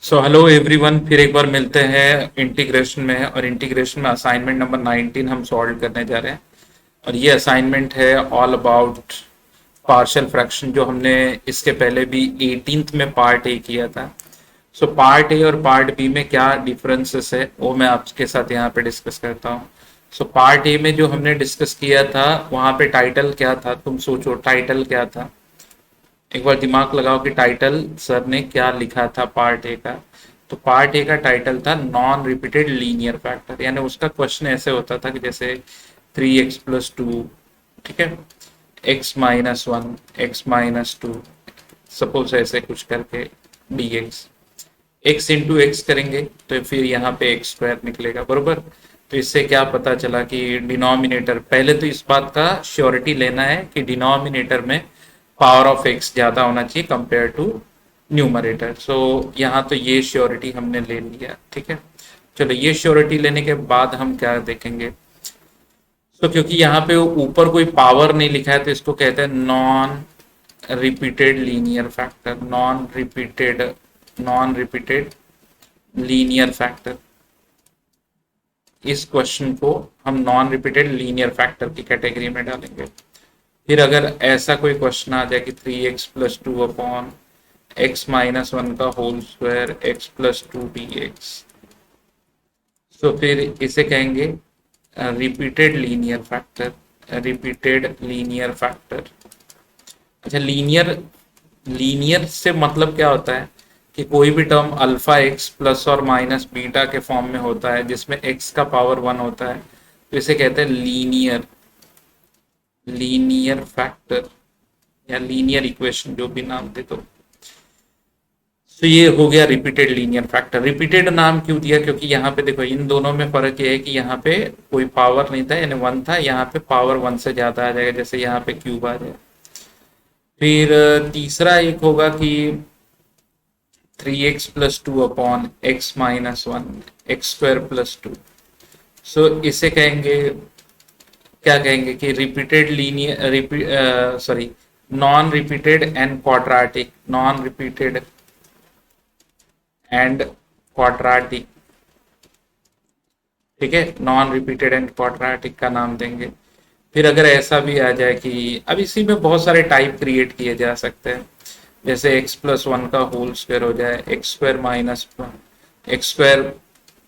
So hello everyone, फिर एक बार मिलते हैं इंटीग्रेशन में। और इंटीग्रेशन में असाइनमेंट नंबर 19 हम सॉल्व करने जा रहे हैं। और ये असाइनमेंट है ऑल अबाउट पार्शियल फ्रैक्शन, जो हमने इसके पहले भी 18th में पार्ट ए किया था। सो पार्ट ए और पार्ट बी में क्या डिफरेंसेस है वो मैं आपके साथ यहाँ पे डिस्कस करता हूँ। सो पार्ट ए में जो हमने डिस्कस किया था वहाँ पे टाइटल क्या था, तुम सोचो टाइटल क्या था। एक बार दिमाग लगाओ कि टाइटल सर ने क्या लिखा था पार्ट ए का। तो पार्ट ए का टाइटल था नॉन रिपीटेड लीनियर फैक्टर, यानी उसका क्वेश्चन ऐसे होता था कि जैसे 3x+2, ठीक है, x-1, x-2, सपोज ऐसे कुछ करके dx, x into x करेंगे तो फिर यहाँ पे x² निकलेगा, बरोबर। तो इससे क्या पता चला कि डिनोमिनेटर, पहले तो इस बात का श्योरिटी लेना है कि डिनोमिनेटर में पावर ऑफ x ज्यादा होना चाहिए कंपेयर टू न्यूमरेटर। सो यहाँ तो ये श्योरिटी हमने ले लिया, ठीक है। चलो, ये श्योरिटी लेने के बाद हम क्या देखेंगे। तो क्योंकि यहाँ पे ऊपर कोई पावर नहीं लिखा है तो इसको कहते हैं non repeated linear factor, non repeated linear factor. इस क्वेश्चन को हम नॉन रिपीटेड लीनियर फैक्टर की कैटेगरी में डालेंगे। फिर अगर ऐसा कोई क्वेश्चन आ जाए कि 3x+2 अपॉन x-1 का होल स्क्वायर x+2 dx, तो फिर इसे कहेंगे repeated linear factor, repeated linear factor. अच्छा, लीनियर से मतलब क्या होता है कि कोई भी टर्म अल्फा एक्स प्लस और माइनस बीटा के फॉर्म में होता है जिसमें x का पावर 1 होता है, तो इसे कहते हैं लीनियर फैक्टर या लीनियर इक्वेशन, जो भी नाम दे। तो ये हो गया रिपीटेड लीनियर फैक्टर। रिपीटेड नाम क्यों दिया, क्योंकि यहाँ पे देखो इन दोनों में फर्क ये है कि यहाँ पे कोई पावर नहीं था यानी 1 था, यहाँ पे पावर 1 से ज्यादा आ जाएगा, जैसे यहाँ पे क्यूब आ जाए। फिर तीसरा एक होगा कि 3x+2 अपॉन x-1 x² + 2। सो इसे कहेंगे, क्या कहेंगे कि repeated linear sorry non repeated and quadratic, non repeated and quadratic, ठीक है, नॉन रिपीटेड एंड क्वाड्रेटिक का नाम देंगे। फिर अगर ऐसा भी आ जाए कि अब इसी में बहुत सारे टाइप क्रिएट किए जा सकते हैं, जैसे x+1 का होल स्क्वायर हो जाए, x²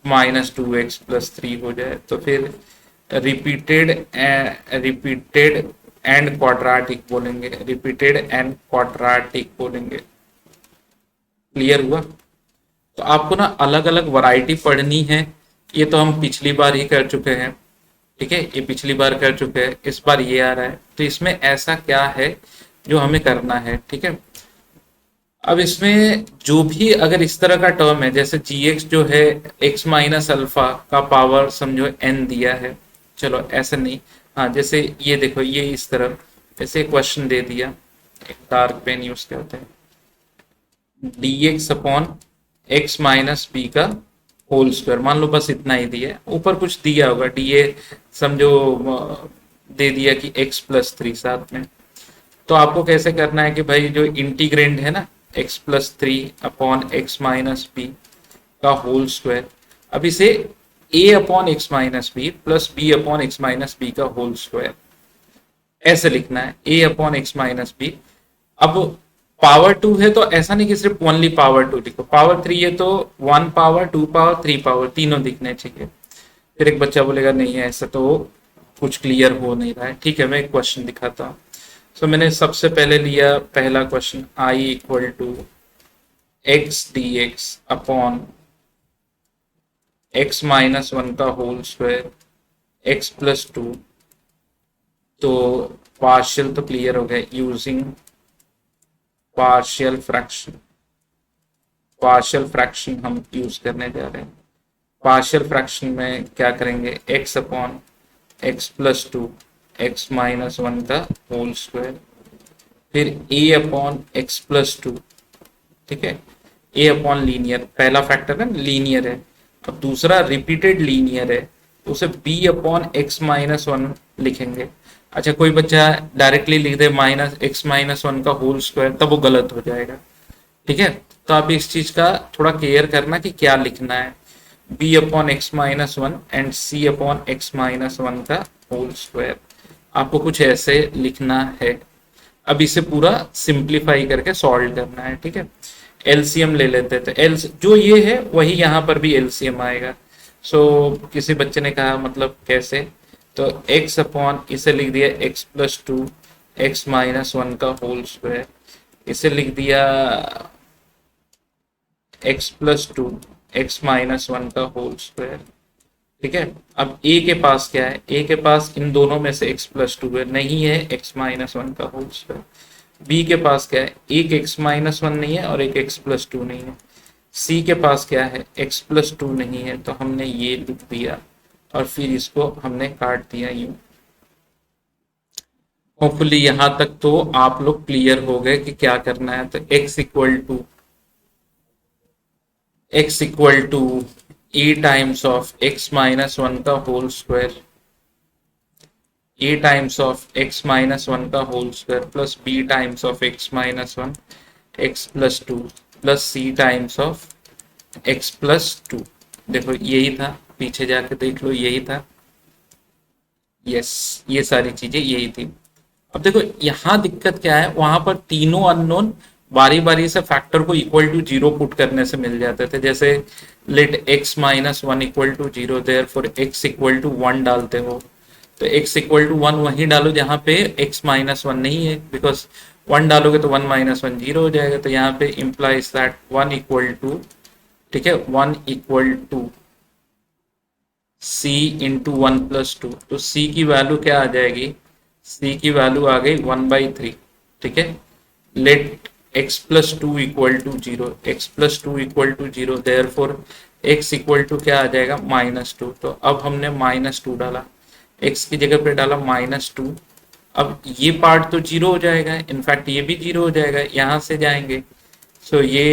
- 2x+3 हो जाए, तो फिर रिपीटेड एंड क्वाड्रेटिक बोलेंगे, रिपीटेड एंड क्वाड्रेटिक बोलेंगे। क्लियर हुआ। तो आपको ना अलग अलग वैरायटी पढ़नी है, ये तो हम पिछली बार ही कर चुके हैं, ठीक है, ये पिछली बार कर चुके हैं, इस बार ये आ रहा है। तो इसमें ऐसा क्या है जो हमें करना है, ठीक है। अब इसमें जो भी अगर इस तरह का टर्म है, जैसे gx जो है x-α का पावर समझो n दिया है, चलो ऐसा नहीं, हाँ जैसे ये देखो, ये इस तरह ऐसे क्वेश्चन दे दिया, एक डार्क पेन यूज करते हैं, dx अपॉन x-b का होल स्क्वायर, मान लो बस इतना ही दिया है, ऊपर कुछ दिया होगा dA समझो दे दिया कि x+3 साथ में। तो आपको कैसे करना है कि भाई जो इंटीग्रेंड है ना x+3 अपॉन x-b का होल स्क्वायर, अब इसे a upon x-b plus b upon x-b का होल स्क्वायर ऐसे लिखना है, a अपॉन x-b। अब पावर 2 है तो ऐसा नहीं कि सिर्फ ओनली पावर 2 लिखो, पावर 3 है तो 1 पावर 2 पावर 3 पावर तीनों दिखने चाहिए। फिर एक बच्चा बोलेगा नहीं है ऐसा तो कुछ क्लियर हो नहीं रहा है, ठीक है, मैं एक क्वेश्चन दिखाता हूँ। सो मैंने सबसे पहले लिया पहला question, i = x dx upon x-1 का होल स्क्वायर x+2। तो पार्शियल तो क्लियर हो गया, using partial fraction, partial fraction हम यूज करने जा रहे हैं। पार्शियल फ्रैक्शन में क्या करेंगे, x अपॉन x+2 x-1 का होल स्क्वायर, फिर a अपॉन x+2, ठीक है, a अपॉन लीनियर, पहला फैक्टर है लीनियर है, अब दूसरा रिपीटेड लीनियर है तो उसे b अपॉन x-1 लिखेंगे। अच्छा, कोई बच्चा डायरेक्टली लिख दे -x-1 का होल स्क्वायर, तब वो गलत हो जाएगा, ठीक है। तो आप इस चीज का थोड़ा केयर करना कि क्या लिखना है। B upon x minus one and C upon x minus one का होल स्क्वायर, आपको कुछ ऐसे लिखना है। अब इसे पूरा सिंप्लीफाई करके सॉल्व करना है, ठीक है। एलसीएम ले लेते थे, एल जो ये है वही यहाँ पर भी एलसीएम आएगा। किसी बच्चे ने कहा मतलब कैसे, तो x अपॉन इसे लिख दिया x plus two x minus one का होल स्क्वायर, इसे लिख दिया x plus two x minus one का होल स्क्वायर, ठीक है। अब a के पास क्या है, a के पास इन दोनों में से x प्लस टू है, नहीं है x माइनस वन का होल स्क्वायर। b के पास क्या है, एक x माइनस वन नहीं है और एक x प्लस टू नहीं है। c के पास क्या है, x प्लस टू नहीं है, तो हमने ये लिख दिया और फिर इसको हमने काट दिया यूं। होपफुली यहां तक तो आप लोग क्लियर हो गए कि क्या करना है। तो x equal to A times of X minus one का whole square, a times of x minus one का whole square plus b times of x minus one X plus two plus c times of x plus two. देखो यही था, पीछे जाके देख लो यही था, यस ये सारी चीजें यही थी। अब देखो यहाँ दिक्कत क्या है, वहां पर तीनों अननोन बारी बारी से फैक्टर को इक्वल टू जीरो पुट करने से मिल जाते थे। जैसे let x minus one equal to zero, therefore x equal to one डालते हो, तो x इक्वल टू वन वहीं डालो जहां पे x माइनस वन नहीं है, बिकॉज वन डालोगे तो वन माइनस वन जीरो हो जाएगा। तो यहाँ पे implies that one equal to, ठीक है, one equal to c into one plus two. तो c की वैल्यू क्या आ जाएगी, c की वैल्यू आ गई वन बाई थ्री, ठीक है। Let x plus two equal to zero, x plus two equal to zero, therefore x equal to क्या आ जाएगा माइनस टू। तो अब हमने माइनस टू डाला, x की जगह पे डाला माइनस टू। अब ये पार्ट तो जीरो हो जाएगा, इनफैक्ट ये भी जीरो हो जाएगा, यहां से जाएंगे ये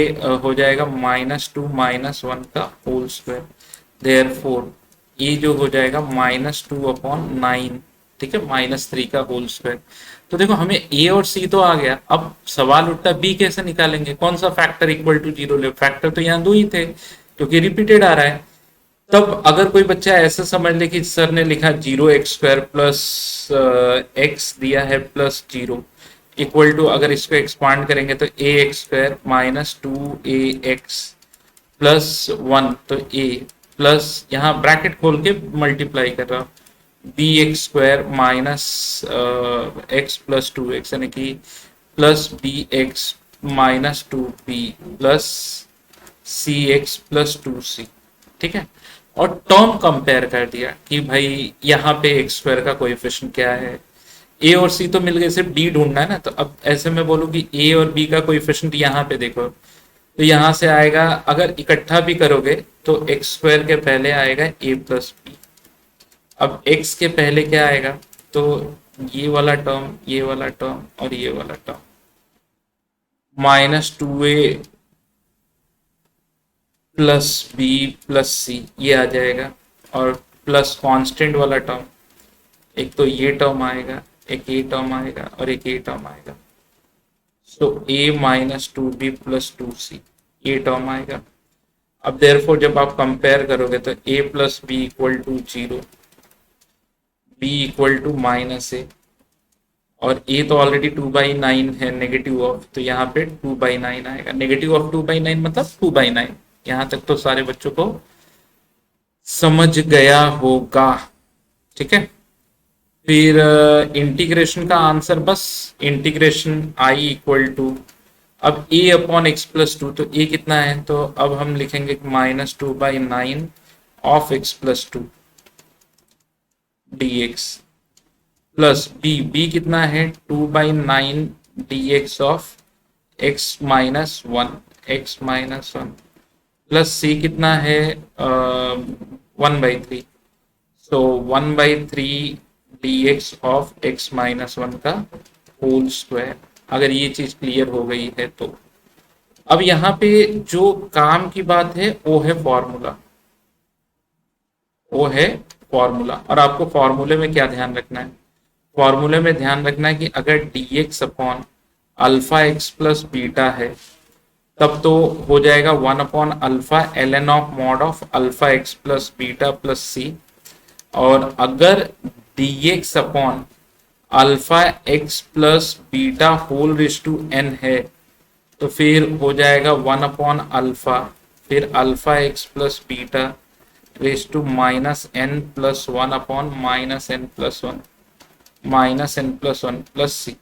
हो जाएगा माइनस टू माइनस वन का होल स्क्वायर, देयर फोर ये जो हो जाएगा माइनस टू अपॉन नाइन, ठीक है, माइनस थ्री का होल स्क्वायर। तो देखो हमें ए और सी तो आ गया, अब सवाल उठता बी कैसे निकालेंगे, कौन सा फैक्टर इक्वल टू जीरो ले, फैक्टर तो यहाँ दो ही थे क्योंकि रिपीटेड आ रहा है। तब अगर कोई बच्चा ऐसे समझ ले कि सर ने लिखा zero x square plus x दिया है प्लस जीरो इक्वल टू, अगर इसको एक्सपांड करेंगे तो ए एक्स स्क्वायर माइनस टू ए एक्स प्लस वन, तो ए प्लस यहाँ ब्रैकेट खोल के मल्टीप्लाई कर रहा हूँ B X square minus X plus two X, यानी कि plus B X minus two B plus C X plus two C, ठीक है। और टर्म कंपेयर कर दिया कि भाई यहाँ पे एक्स स्क्वायर का कोएफिशिएंट क्या है, ए और सी तो मिल गए, सिर्फ डी ढूंढना है ना। तो अब ऐसे में बोलूँ कि ए और बी का कोएफिशिएंट यहाँ पे देखो, तो यहाँ से आएगा, अगर इकट्ठा भी करोगे तो एक्स स्क्वायर के पहले आएगा ए प्लस बी। अब एक्स के पहले क्या आएगा, तो ये वाला टर्म, ये वाला टर्म और ये वाला टर्म, माइनस टू ए प्लस बी प्लस सी ये आ जाएगा, और प्लस कांस्टेंट वाला टर्म, एक तो ये टर्म आएगा, एक ये टर्म आएगा और एक ये टर्म आएगा। So A minus two B plus two C ये टर्म आएगा। अब देयरफॉर जब आप कंपेयर करोगे तो A plus B equal to zero, B equal to minus A, और ए तो ऑलरेडी टू बाई नाइन है नेगेटिव ऑफ, तो यहाँ पे टू बाई नाइन आएगा। Negative of two by nine मतलब टू बाई नाइन। यहां तक तो सारे बच्चों को समझ गया होगा, ठीक है। फिर इंटीग्रेशन का आंसर बस इंटीग्रेशन आई इक्वल टू, अब A upon X plus two, तो ए कितना है, तो अब हम लिखेंगे minus two by nine of X plus two D X plus B, B कितना है two by nine D X of X minus one, X minus one, plus C कितना है one by three, so one by three D X of X minus one का whole square. अगर ये चीज clear हो गई है तो अब यहाँ पे जो काम की बात है वो है फॉर्मूला, वो है फॉर्मूला। और आपको फॉर्मूले में क्या ध्यान रखना है, फॉर्मूले में ध्यान रखना है कि अगर D X upon alpha X plus beta है, तब तो हो जाएगा 1/अल्फा ln of mod of alpha X plus beta plus C. और अगर dx upon alpha X plus beta whole raise to n है तो फिर हो जाएगा 1/अल्फा फिर alpha X plus beta raise to -n+1 upon -n+1 -n+1 plus C.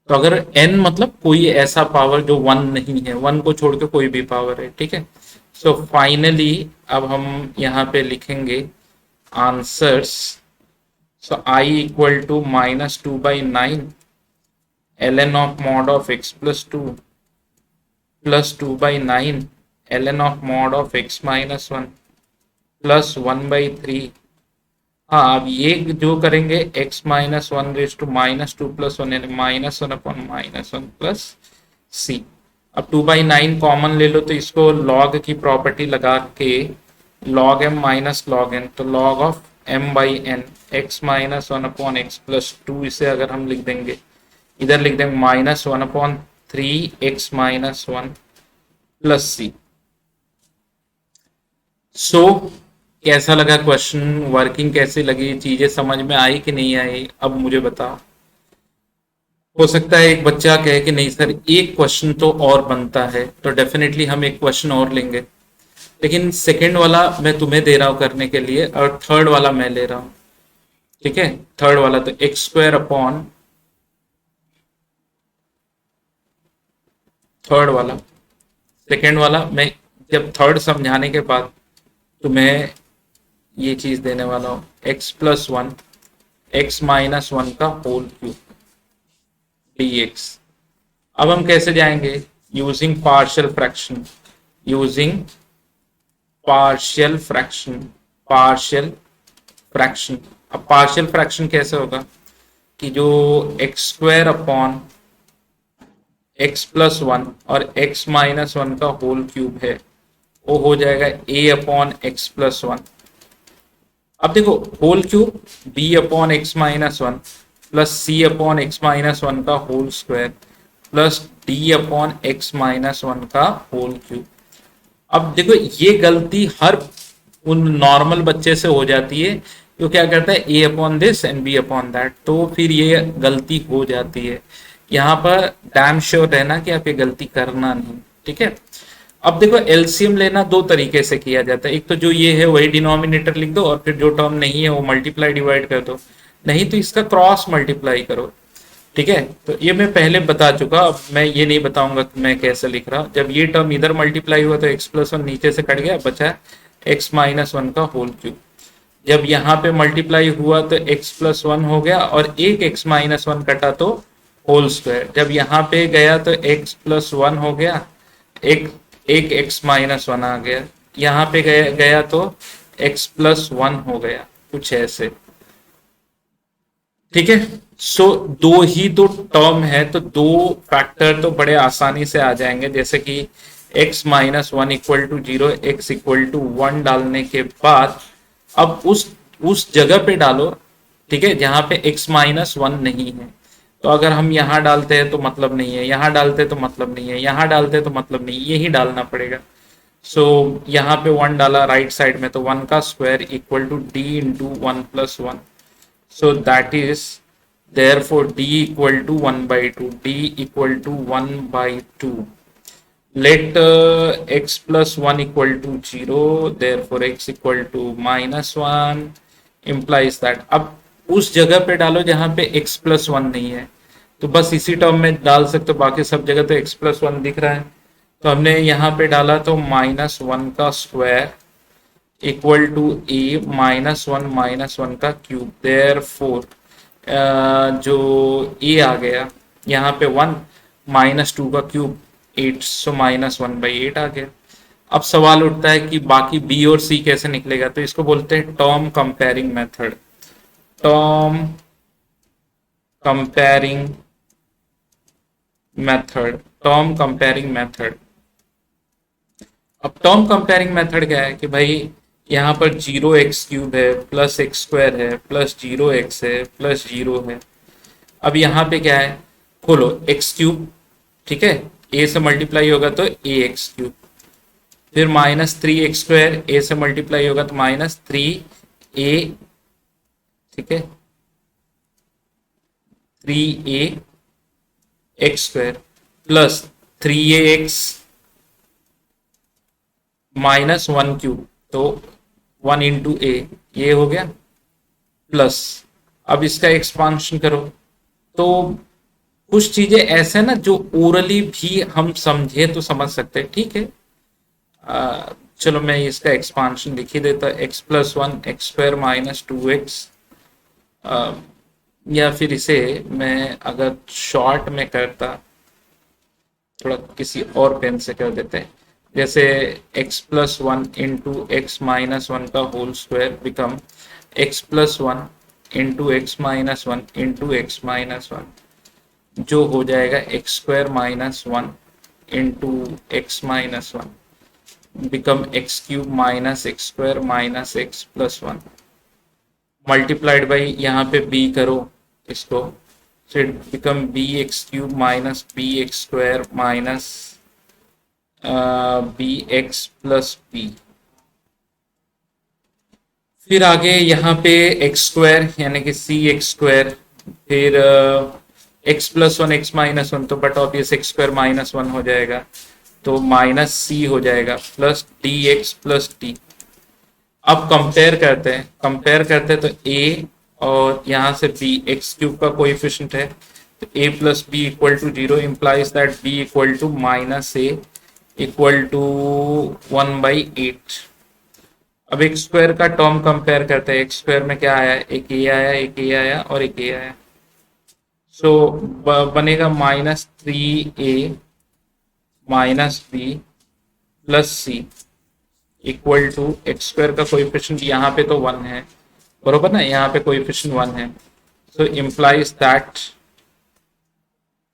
तो अगर n मतलब कोई ऐसा पावर जो 1 नहीं है, 1 को छोड़ के कोई भी पावर है, ठीक है। सो फाइनली अब हम यहाँ पे लिखेंगे answers. So I equal to -2/9 ln of mod of x plus 2 plus 2/9 ln of mod of x minus 1 plus 1/3। हाँ, अब ये जो करेंगे x minus 1 raise to -2 plus 1 यानी -1 अपॉन -1 प्लस सी। अब 2/9 कॉमन ले लो तो इसको log की प्रॉपर्टी लगा के log m minus log n, तो log of m/n x minus 1 upon X plus 2, इसे अगर हम लिख देंगे इधर लिख देंगे -1/3 x माइनस 1 प्लस सी। सो कैसा लगा क्वेश्चन, वर्किंग कैसी लगी, चीजें समझ में आई कि नहीं आई, अब मुझे बताओ। हो सकता है एक बच्चा कहे कि नहीं सर एक क्वेश्चन तो और बनता है, तो डेफिनेटली हम एक क्वेश्चन और लेंगे, लेकिन सेकंड वाला मैं तुम्हें दे रहा हूं करने के लिए और थर्ड वाला मैं ले रहा हूं, ठीक है। थर्ड वाला तो x² अपॉन थर्ड वाला, सेकंड वाला मैं जब थर्ड समझाने के बाद तुम्हें ये चीज देने वाला हूं x+1 x माइनस 1 का होल क्यूब dx। अब हम कैसे जाएंगे, using partial fraction, using partial fraction, partial fraction. अब पार्शियल फ्रैक्शन कैसे होगा कि जो x² अपॉन x+1 और x माइनस 1 का होल क्यूब है वो हो जाएगा a अपॉन x+1। अब देखो whole cube b upon x minus 1 plus c upon x minus 1 का whole square plus d upon x minus 1 का होल क्यूब। अब देखो ये गलती हर उन नॉर्मल बच्चे से हो जाती है, तो क्या करता है a upon this and b upon that, तो फिर ये गलती हो जाती है। यहाँ पर डैम श्योर रहना कि आप ये गलती करना नहीं, ठीक है। अब देखो एलसीएम लेना दो तरीके से किया जाता है, एक तो जो ये है वही डिनोमिनेटर लिख दो और फिर जो टर्म नहीं है वो मल्टीप्लाई डिवाइड कर दो, नहीं तो इसका क्रॉस मल्टीप्लाई करो, ठीक है। तो ये मैं पहले बता चुका, अब मैं ये नहीं बताऊंगा कि मैं कैसे लिख रहा हूँ। जब ये टर्म इधर मल्टीप्लाई हुआ तो x+1 नीचे से कट गया, बचा x माइनस 1 का होल क्यूब। जब यहाँ पे मल्टीप्लाई हुआ तो x+1 हो गया और एक x माइनस 1 कटा तो होल स्क्वायर। जब यहाँ पे गया तो x+1 हो गया, एक x माइनस 1 आ गया, यहाँ पे गया तो x+1 हो गया, कुछ ऐसे, ठीक है। सो दो ही तो टर्म है तो दो फैक्टर तो बड़े आसानी से आ जाएंगे, जैसे कि x minus 1 equal to 0 x equal to 1 डालने के बाद अब उस जगह पे डालो, ठीक है, जहां पे x माइनस 1 नहीं है। तो अगर हम यहाँ डालते हैं तो मतलब नहीं है, यहाँ डालते तो मतलब नहीं है, यहाँ डालते तो मतलब नहीं, यही डालना पड़ेगा। सो यहाँ पे 1 डाला राइट साइड में तो 1 का square equal to d into 1+1। So that is therefore d equal to 1/2, d equal to 1/2. Let x plus 1 equal to 0, therefore x equal to -1 implies that। अब उस जगह पे डालो जहां पे x plus 1 नहीं है, तो बस इसी टर्म में डाल सकते हो, बाकी सब जगह तो x plus 1 दिख रहा है। तो हमने यहाँ पे डाला तो -1 का स्क्वायर इक्वल टू ए -1 का क्यूब, देयरफॉर जो ए आ गया यहाँ पे 1 -2 का क्यूब 8, सो -1/8 आ गया। अब सवाल उठता है कि बाकी बी और सी कैसे निकलेगा, तो इसको बोलते हैं term comparing method, term comparing method, term comparing method. अब टर्म कंपेयरिंग मेथड क्या है कि भाई यहाँ पर 0x³ है प्लस x² है प्लस 0x है प्लस 0 है। अब यहाँ पे क्या है, खोलो x³, ठीक है, ए से मल्टीप्लाई होगा तो ए एक्स क्यूब, फिर माइनस 3x², ए से मल्टीप्लाई होगा तो -3a, ठीक है, 3a x² प्लस 3ax -1³ तो 1 × a, ये हो गया, प्लस अब इसका एक्सपांशन करो। तो कुछ चीजें ऐसे ना जो ओरली भी हम समझे तो समझ सकते हैं, ठीक है। चलो मैं इसका एक्सपांशन लिख ही देता, x+1 x² -2x, या फिर इसे मैं अगर शॉर्ट में करता, थोड़ा किसी और पेन से कर देते हैं, जैसे x+1 × x−1 का whole square become x+1 × x−1 × x−1, जो हो जाएगा x² -1 × x−1 become x³ -x² -x+1 multiplied by यहाँ पे b करो इसको, फिर बिकम bx³ -bx² bx+b। फिर आगे यहाँ पे x² यानी कि cx², फिर x+1 x−1 तो बट ऑब्वियस x² -1 हो जाएगा तो -c हो जाएगा प्लस dx+d। अब कंपेयर करते हैं तो a और यहाँ से b x³ का कोएफिशिएंट है तो a + b = 0 implies that b = -a = 1/8। अब x² का टर्म कंपेयर करते हैं, x² में क्या आया, एक a आया, एक a आया और एक a आया, सो बनेगा -3a -b + c equal to x² का कोएफिशिएंट यहाँ पे तो 1 है, बरोबर ना, यहाँ पे कोएफिशिएंट 1 है, सो इम्प्लाइज दैट,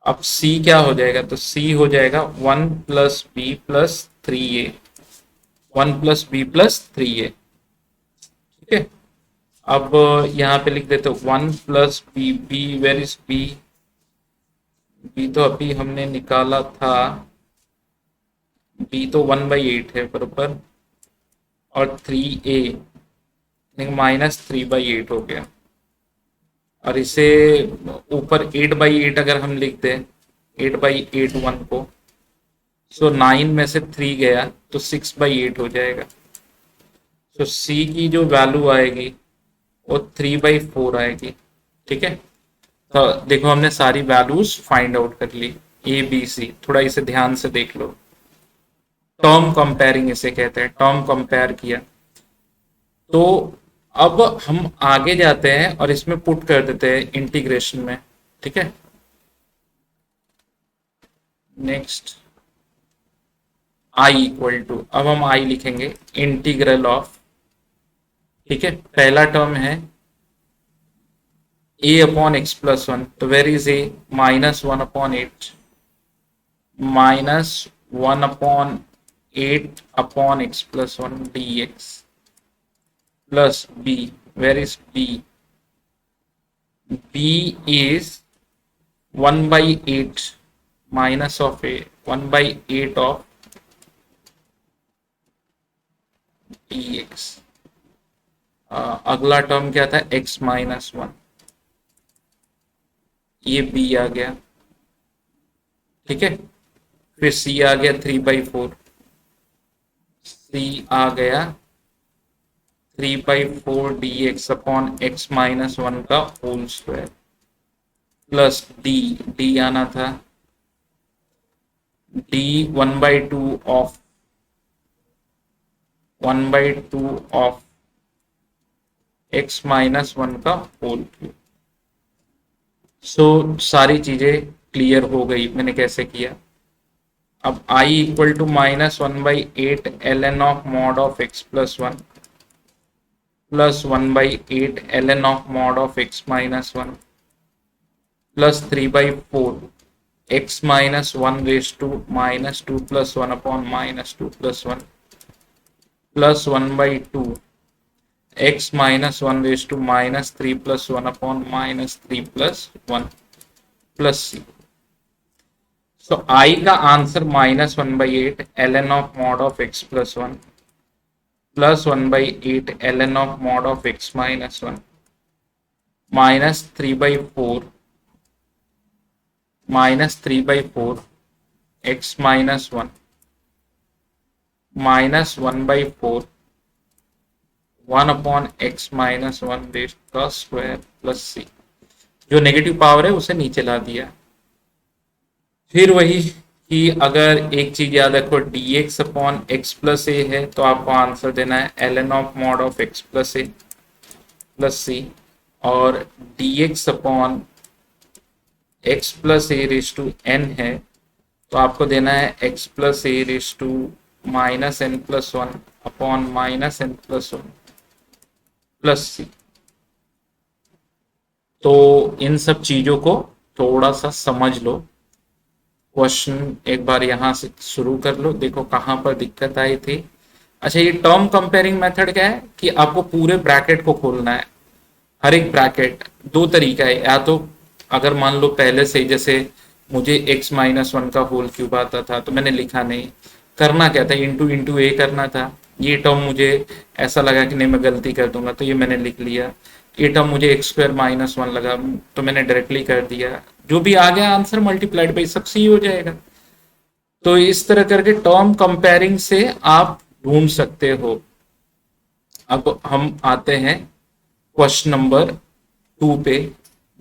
अब c क्या हो जाएगा, तो c हो जाएगा 1 + b + 3a, 1 + b + 3a, ठीक है। अब यहाँ पे लिख देते 1 + b, b where is b, b तो अभी हमने निकाला था, b तो 1/8 है बरोबर, और 3a -3/8 हो गया, और इसे ऊपर 8/8 अगर हम लिख दें, 8/8 1 को, सो 9 में से 3 गया तो 6/8 हो जाएगा। सो c की जो वैल्यू आएगी वो 3/4 आएगी, ठीक है। तो देखो हमने सारी वैल्यूज फाइंड आउट कर ली, a b c, थोड़ा इसे ध्यान से देख लो, टर्म कंपेयरिंग इसे कहते हैं, टर्म कंपेयर किया। तो अब हम आगे जाते हैं और इसमें पुट कर देते हैं इंटीग्रेशन में, ठीक है। नेक्स्ट i = अब हम i लिखेंगे इंटीग्रल ऑफ, ठीक है, पहला टर्म है a/x+1, तो where is a, -1/8 -1/8/x+1 dx plus b, where is b, b is 1/8 minus of a, 1/8 of dx। अगला टर्म क्या था, x-1, ये b आ गया, ठीक है। फिर c आ गया 3/4, c आ गया 3/4 dx अपॉन x-1 का होल स्क्वायर प्लस d आना था d 1/2 ऑफ 1/2 ऑफ x-1 का होल क्यूब। सो सारी चीजें क्लियर हो गई मैंने कैसे किया। अब i = -1/8 ln of mod of x+1 plus 1/8 ln of mod of x-1 plus 3/4 x-1 raised to -2 + 1 upon -2 + 1 plus 1/2 x-1 raised to -3 + 1 upon -3 + 1 plus c। So I का answer -1/8 ln of mod of x plus 1 plus 1/8 ln of mod of x minus 1 -3/4 x minus 1 -1/4 1/x-1 raise का square plus c। जो negative power है उसे नीचे ला दिया। फिर वही कि अगर एक चीज याद रखो dx upon X plus A है तो आपको आंसर देना है ln of mod of X plus A plus C, और dx upon X plus A raise to N है तो आपको देना है x plus A raise to minus N plus 1 upon minus N plus 1 plus C. तो इन सब चीजों को थोड़ा सा समझ लो। क्वेश्चन एक बार यहां से शुरू कर लो, देखो कहां पर दिक्कत आई थी। अच्छा, ये टर्म कंपेयरिंग मेथड क्या है कि आपको पूरे ब्रैकेट को खोलना है। हर एक ब्रैकेट दो तरीका है, या तो अगर मान लो पहले से जैसे मुझे x-1 का होल क्यूब आता था तो मैंने लिखा नहीं, करना क्या था, इंटू इंटू ए करना था। ये टर्म मुझे ऐसा लगा कि नहीं मैं गलती कर दूंगा तो ये मैंने लिख लिया। ये टर्म मुझे x² - 1 लगा तो मैंने डायरेक्टली कर दिया। जो भी आ गया आंसर मल्टीप्लाइड बाई सब सी हो जाएगा। तो इस तरह करके टर्म कंपेयरिंग से आप ढूंढ सकते हो। अब हम आते हैं क्वेश्चन नंबर 2 पे,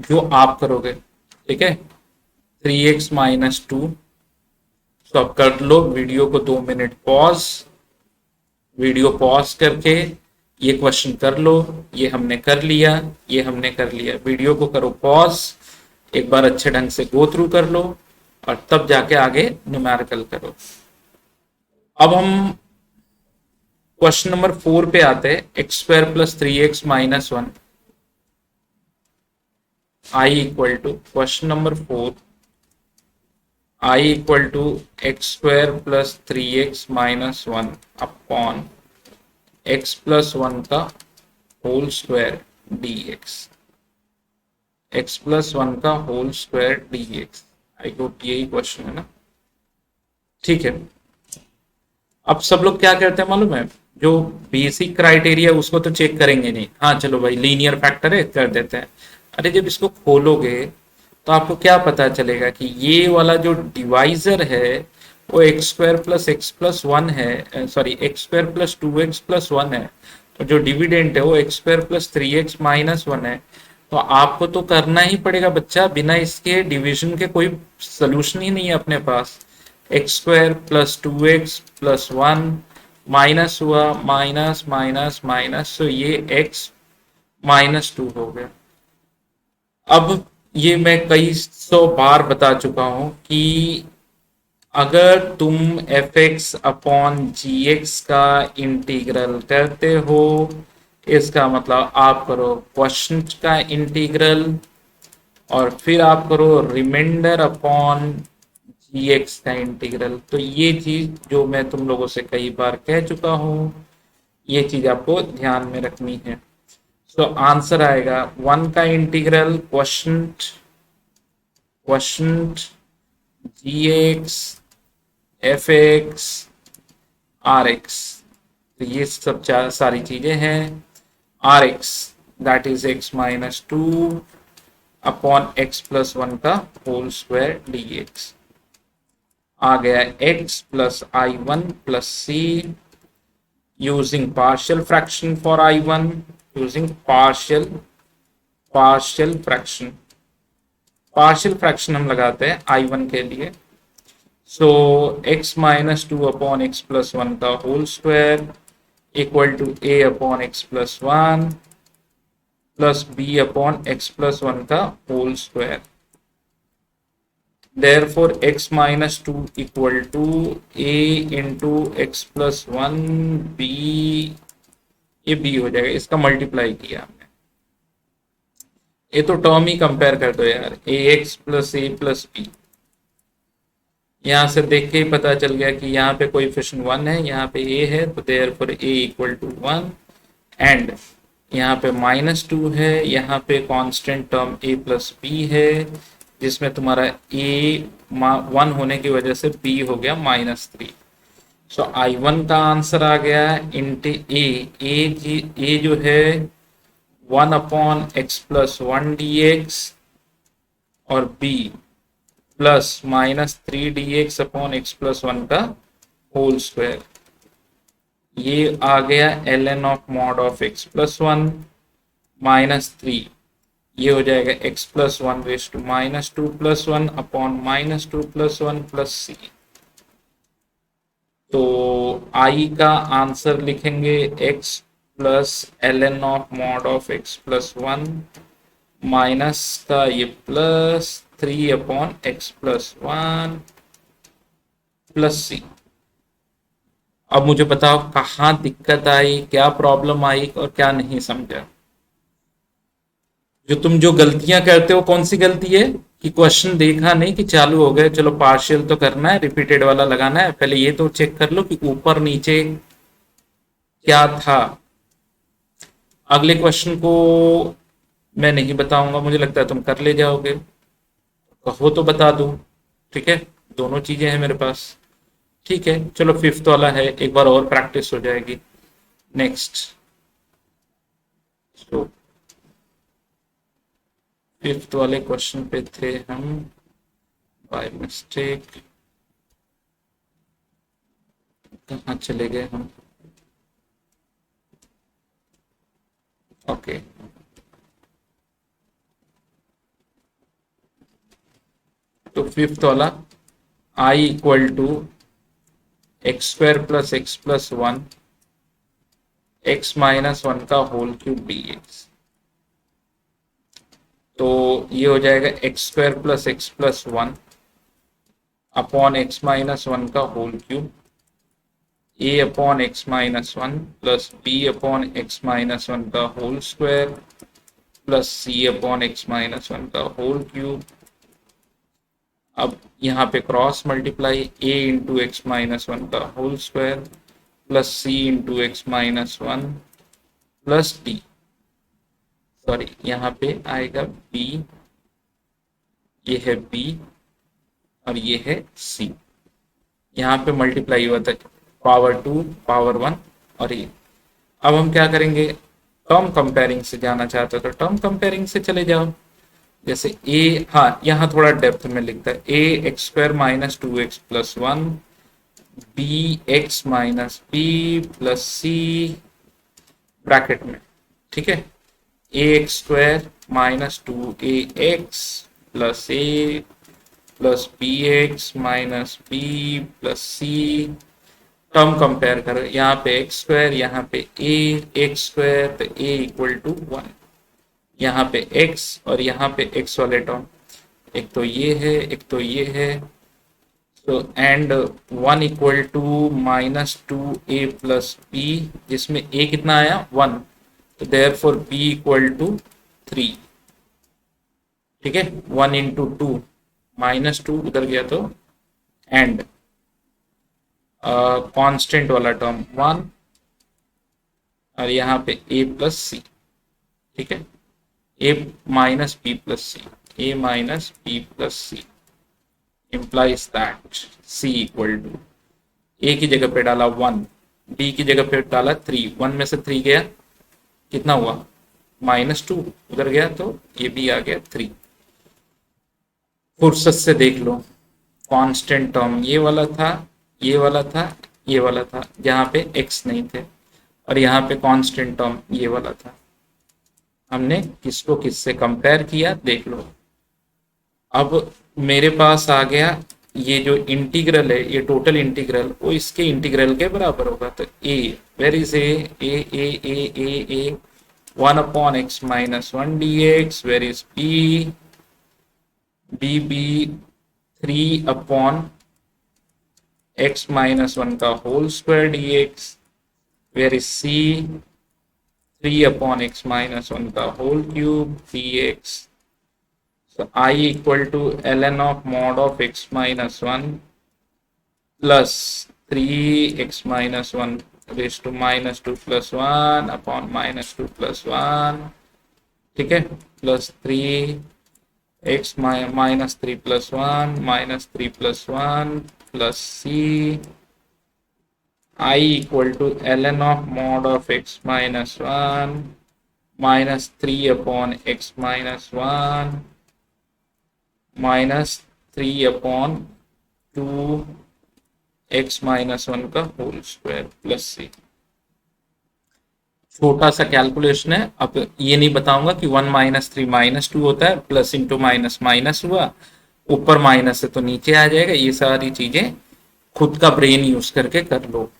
जो आप करोगे। ठीक है, 3x - 2। तो अब कर लो, वीडियो को 2 मिनट पॉज, वीडियो पॉज करके ये क्वेश्चन कर लो। ये हमने कर लिया, ये हमने कर लिया। वीडियो को करो पॉज, एक बार अच्छे ढंग से गो थ्रू कर लो और तब जाके आगे न्यूमेरिकल करो। अब हम क्वेश्चन नंबर 4 पे आते हैं। x² + 3x - 1 I equal to, question number 4, I equal to x² + 3x - 1 upon x plus 1 का whole square dx, x plus 1 का whole square dx। I hope यही क्वेश्चन है ना। ठीक है, अब सब लोग क्या करते हैं मालूम है, जो बेसिक क्राइटेरिया उसको तो चेक करेंगे नहीं। हाँ चलो भाई लीनियर फैक्टर है कर देते हैं। अरे जब इसको खोलोगे तो आपको क्या पता चलेगा कि ये वाला जो डिवाइजर है वो x² + x + 1 है, सॉरी x² + 2x + 1 है। तो जो डिविडेंट है वो x² + 3x - 1 है। तो आपको तो करना ही पड़ेगा बच्चा, बिना इसके डिवीजन के कोई सोल्यूशन ही नहीं है अपने पास। x² + 2x + 1 माइनस हुआ, माइनस माइनस माइनस, तो ये x - 2 हो गया। अब ये मैं कई सौ बार बता चुका हूं कि अगर तुम fx अपॉन gx का इंटीग्रल करते हो, इसका मतलब आप करो क्वेश्चन का इंटीग्रल और फिर आप करो रिमाइंडर अपॉन gx का इंटीग्रल। तो ये चीज जो मैं तुम लोगों से कई बार कह चुका हूं, ये चीज आपको ध्यान में रखनी है। तो आंसर आएगा 1 का integral question gx fx rx। तो ये सब सारी चीजें हैं। rx that is x - 2 upon x + 1 का होल स्क्वायर dx। आ गया x + I1 + c using partial fraction for I1, using partial fraction। Partial fraction हम लगाते हैं I1 के लिए। सो x - 2 अपॉन x + 1 का whole square equal to a upon x + 1 plus b upon x + 1 का whole square. Therefore x - 2 equal to a into x + 1 b, ये b हो जाएगा, इसका मल्टीप्लाई किया हमने। ये तो टर्म ही कंपेयर कर दो यार, ax + a + b। यहाँ से देख के ही पता चल गया कि यहाँ पे कोएफिशिएंट 1 है, यहाँ पे a है, तो therefore a equal to 1 and यहाँ पे -2 है, यहाँ पे कांस्टेंट टर्म a + b है, जिसमें तुम्हारा ए 1 होने की वजह से बी हो गया -3। सो I1 का आंसर आ गया इंट ए जो है 1/x+1 dx और b प्लस -3 dx/x+1 का होल स्क्वायर। ये आ गया ln of mod of x+1 -3, ये हो जाएगा x+1⁻2+1/-2+1 तो I का आंसर लिखेंगे x plus ln of mod of x+1 minus का ये +3/x+1 +c। अब मुझे बताओ कहाँ दिक्कत आई, क्या प्रॉब्लम आई और क्या नहीं समझा। जो गलतियां करते हो कौन सी गलती है कि क्वेश्चन देखा नहीं कि चालू हो गए, चलो पार्शियल तो करना है, रिपीटेड वाला लगाना है, पहले ये तो चेक कर लो कि ऊपर नीचे क्या था। अगले क्वेश्चन को मैं नहीं बताऊंगा, मुझे लगता है तुम कर ले जाओगे, कहो तो बता दूं। ठीक है, दोनों चीजें हैं मेरे पास। ठीक है, चलो फिफ्थ वाला है, एक बार और प्रैक्टिस हो जाएगी। नेक्स्ट, तो फिफ्थ वाले क्वेश्चन पे थे हम, बाय मिस्टेक कहाँ चले गए हम। ओके, तो फिफ्थ वाला I equal to x² + x+1 x-1 का होल क्यूब dx। तो ये हो जाएगा x² + x+1 अपॉन x-1 का whole cube a/x-1 plus b/x-1 का होल स्क्वायर प्लस c/x-1 का होल क्यूब। अब यहाँ पे cross multiply a into x-1 का whole square plus c into x-1 plus d, sorry यहाँ पे आएगा b, ये है b और ये है c, यहाँ पे मल्टीप्लाई हुआ था पावर 2 पावर 1 और ये। अब हम क्या करेंगे, टर्म कंपेयरिंग से जाना चाहते हो तो टर्म कंपेयरिंग से चले जाओ। जैसे a, हाँ यहाँ थोड़ा डेप्थ में लिखता है, a(x²- 2x+1 bx - b plus c bracket में। ठीक है, ax² - 2ax plus a plus bx - b plus c। Term compare करो, यहाँ पे x², यहाँ पे x², तो a इक्वल टू 1, यहाँ पे x और यहाँ पे x वाले टर्म, एक तो ये है एक तो ये है। तो and 1 equal to -2a plus b, जिसमें a कितना आया 1, तो देयरफॉर b इक्वल टू 3। ठीक है, 1 इंटू 2 -2 उधर गया तो एंड कांस्टेंट वाला टर्म 1 और यहाँ पे a प्लस सी। ठीक है, a minus b plus C, a minus b plus C implies that c equal to, a की जगह पे डाला 1, b की जगह पे डाला 3, 1 में से 3 गया, कितना हुआ -2 उधर गया, तो ये भी आ गया 3। फुर्सत से देख लो, कांस्टेंट टर्म ये वाला था, ये वाला था, ये वाला था, जहाँ पे x नहीं थे, और यहाँ पे कांस्टेंट टर्म ये वाला था। हमने किसको किससे कंपेयर किया देख लो। अब मेरे पास आ गया ये जो इंटीग्रल है, ये टोटल इंटीग्रल वो इसके इंटीग्रल के बराबर होगा। तो a, where is a 1/x-1 dx, where is b 3/x-1 का whole square dx, where is c 3/x-1 का whole cube dx। So I equal to ln of mod of x-1 plus 3x-1 raised to -2 plus 1 upon -2 plus 1, ठीक है, plus 3 x minus 3+1 -3+1 plus C I equal to ln of mod of x minus 1 minus 3 upon x minus 1 minus 3 upon 2 x minus 1 का whole square plus सी। छोटा सा calculation है। अब ये नहीं बताऊंगा कि 1 - 3 - 2 होता है, प्लस इंटू माइनस माइनस हुआ, ऊपर माइनस है तो नीचे आ जाएगा। ये सारी चीजें खुद का ब्रेन यूज करके कर लो,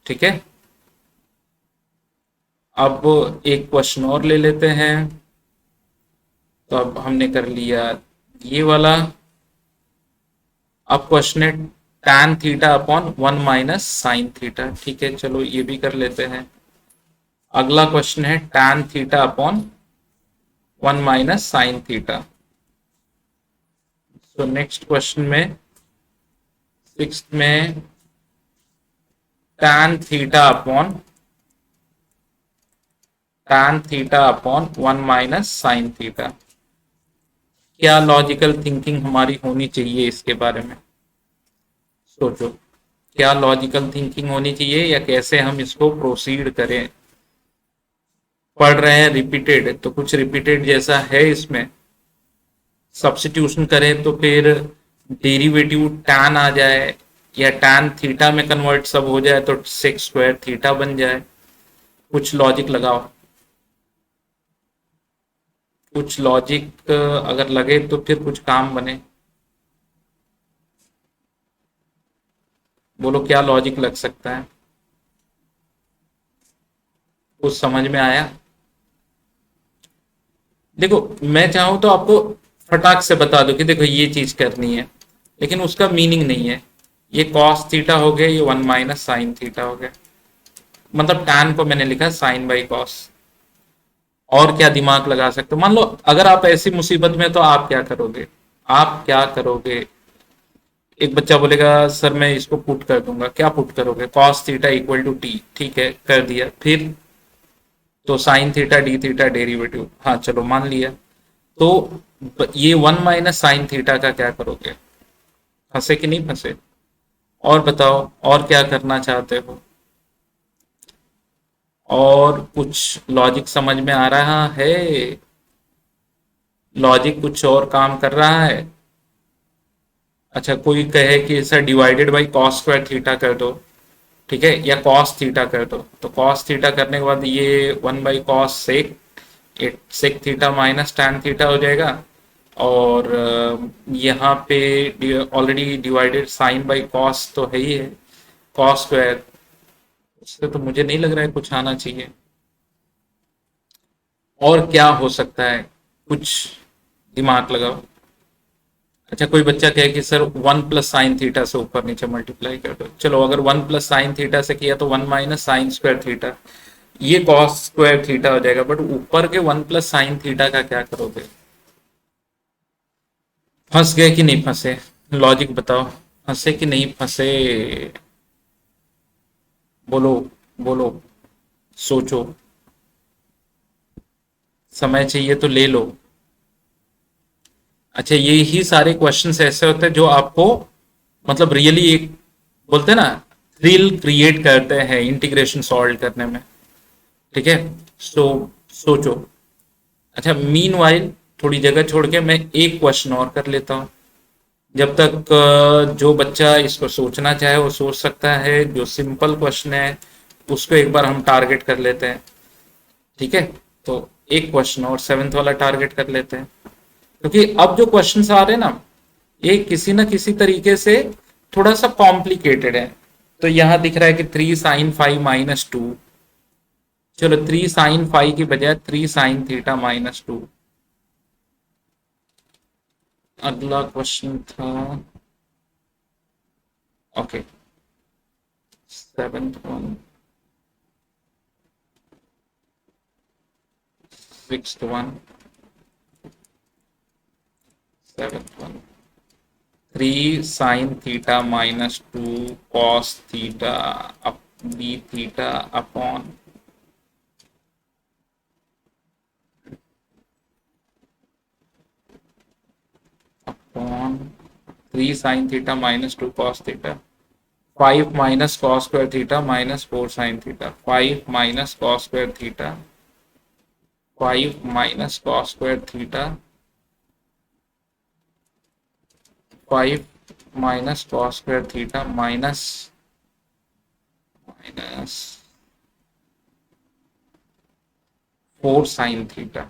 ठीक है। अब एक क्वेश्चन और ले लेते हैं। तो अब हमने कर लिया ये वाला। अब क्वेश्चन है tan theta upon 1 minus sine theta, ठीक है, चलो ये भी कर लेते हैं। अगला क्वेश्चन है tan theta upon 1 minus sine theta. तो नेक्स्ट क्वेश्चन में सिक्स्थ में tan theta upon 1 minus sine theta. क्या लॉजिकल थिंकिंग हमारी होनी चाहिए इसके बारे में सोचो। क्या लॉजिकल थिंकिंग होनी चाहिए या कैसे हम इसको प्रोसीड करें। पढ़ रहे हैं रिपीटेड, तो कुछ रिपीटेड जैसा है इसमें। सब्स्टिट्यूशन करें तो फिर डेरिवेटिव tan आ जाए या tan थीटा में कन्वर्ट सब हो जाए तो सेक स्क्वायर थीटा बन जाए। कुछ लॉजिक लगाओ, कुछ लॉजिक अगर लगे तो फिर कुछ काम बने। बोलो क्या लॉजिक लग सकता है, कुछ समझ में आया। देखो मैं चाहूं तो आपको फटाक से बता दो कि देखो ये चीज करनी है, लेकिन उसका मीनिंग नहीं है। ये कॉस थीटा हो गया, ये 1 माइनस साइन थीटा हो गया। मतलब टैन को मैंने लिखा साइन बाई कॉस। और क्या दिमाग लगा सकते हो। मान लो अगर आप ऐसी मुसीबत में, तो आप क्या करोगे। आप क्या करोगे। एक बच्चा बोलेगा सर मैं इसको पुट कर दूंगा, क्या पुट करोगे। Cos theta equal to T, ठीक है कर दिया। फिर तो sine theta D theta derivative, हाँ चलो मान लिया। तो ये 1 माइनस साइन थीटा का क्या करोगे। फंसे कि नहीं फंसे। और बताओ और क्या करना चाहते हो। और कुछ लॉजिक समझ में आ रहा है। लॉजिक कुछ और काम कर रहा है। अच्छा कोई कहे कि sir divided by cos square theta कर दो, ठीक है, या कॉस थीटा कर दो। तो कॉस थीटा करने के बाद ये 1/कॉस sec, sec theta minus tan theta हो जाएगा। और यहाँ पे already divided sine by cos तो है ही है, कॉस स्क्वायर। उससे तो मुझे नहीं लग रहा है कुछ आना चाहिए। और क्या हो सकता है, कुछ दिमाग लगाओ। अच्छा कोई बच्चा कहे कि सर 1 + साइन थीटा से ऊपर नीचे मल्टीप्लाई कर दो। चलो अगर 1 + साइन थीटा से किया तो 1 - साइन स्क्वायर थीटा, ये कॉस स्क्वायर थीटा हो जाएगा। बट ऊपर के 1 + साइन थीटा का क्या करोगे। फंस गए कि नहीं फंसे। लॉजिक बताओ, फंसे कि नहीं फंसे। बोलो बोलो, सोचो, समय चाहिए तो ले लो। अच्छा ये ही सारे क्वेश्चंस ऐसे होते हैं जो आपको मतलब रियली एक बोलते हैं ना थ्रिल क्रिएट करते हैं इंटीग्रेशन सॉल्व करने में, ठीक है। सो सोचो। अच्छा मीन वाइल थोड़ी जगह छोड़ के मैं एक क्वेश्चन और कर लेता हूँ। जब तक जो बच्चा इसको सोचना चाहे वो सोच सकता है। जो सिंपल क्वेश्चन है उसको एक बार हम टारगेट कर लेते हैं, ठीक है। तो एक क्वेश्चन और सेवेंथ वाला टारगेट कर लेते हैं, क्योंकि अब जो क्वेश्चंस आ रहे हैं ना ये किसी ना किसी तरीके से थोड़ा सा कॉम्प्लिकेटेड है। तो यहां दिख रहा है कि 3 sin 5 - 2। चलो 3 sin 5 की बजाय 3 sin θ - 2। अगला क्वेश्चन था, okay, seventh one, sixth one, seventh one. 3 sin θ - 2 cos theta D theta upon 3 sine theta minus 2 cos theta, 5 minus cos square theta minus 4 sine theta, 5 minus cos square theta, 5 minus cos square theta, 5 minus cos square theta minus minus 4 sine theta,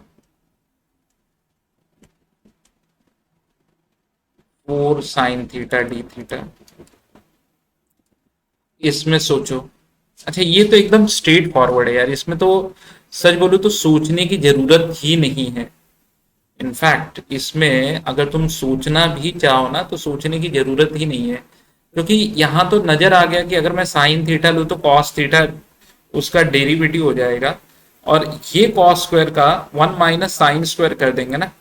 4 sign theta D theta. इसमें सोचो, अच्छा ये तो एकदम straight forward है यार, इसमें तो सच बोलूं तो सोचने की जरूरत ही नहीं है। इनफैक्ट इसमें अगर तुम सोचना भी चाहो ना तो सोचने की जरूरत ही नहीं है, क्योंकि यहाँ तो नजर आ गया कि अगर मैं साइन थीटा लूँ तो कॉस थीटा उसका डेरिवेटिव हो जाएगा, और ये कॉस स्क्वायर का 1 माइनस साइन स्क्वायर कर देंगे ना।